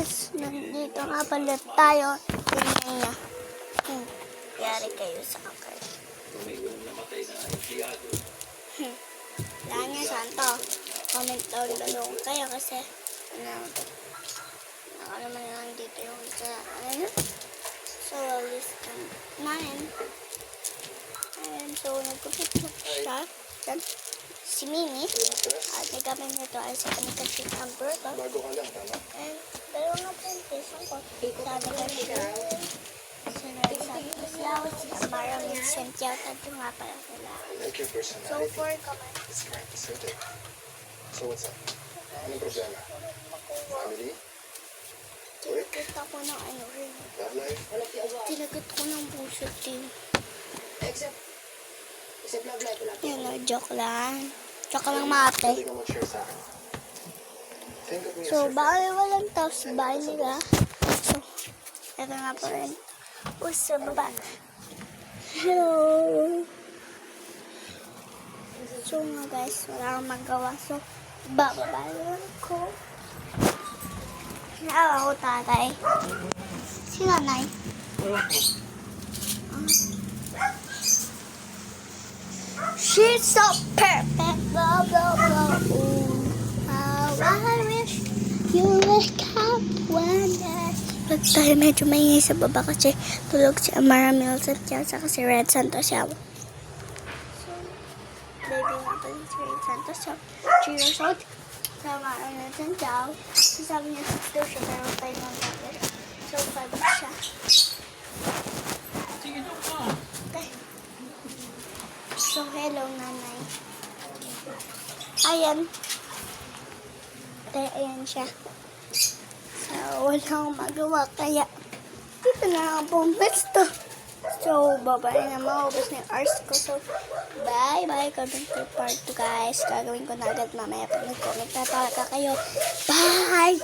guys, nandito nga pala tayo. Tingnan niya. Yari kayo sa akin. Wala niya, santo. Comment down below kayo kasi naka naman lang dito yung isa. So, list namin. And so, nagkupit na siya. Then, si Mimi. At nagamit nito ay sa kanikasip ang burger. And, dalawa nga po yung pisang ko. Sabi ka siya. Sunod sa Paslaw. Si Amara Vincent Yao. Tanto nga pala sila. So, 4 comments. So, what's up? Anong problema? Family? Tinagot ako ng ano rin. Love life? Tinagot ko ng puso din. Except love life, wala. Yan o, joke lang. Joke lang mate. Hindi ka mag-share sa akin. Think of me as So, your baka walang tao sa bahay nila. So, eto nga po rin. Sa baba. Hello. So nga guys, wala akong magawa. So, bababa lang ko. Sinaawa ko tatay. Si nanay. She's so perfect. Blah, blah, blah. Ooh, how I wish you would come one day. Pag tayo medyo maingay sa baba kasi tulog si Amara Milson at saka si Red Santos siya. So, baby nga pala si Red Santos siya. 3 years old. Sa Amara Milson siya. So, sabi niya 6 daw siya pero 5 lang sabi. So, 5 siya. Okay. So, hello nanay. Ayan. Kaya ayan siya. So, wala akong magawa. Kaya, dito na lang po pwesto. So, babay na maubos na yung hours ko. So, bye-bye. Comment to part 2 guys. Gagawin ko na agad mamaya pag nag-comment na talaga kayo. Bye!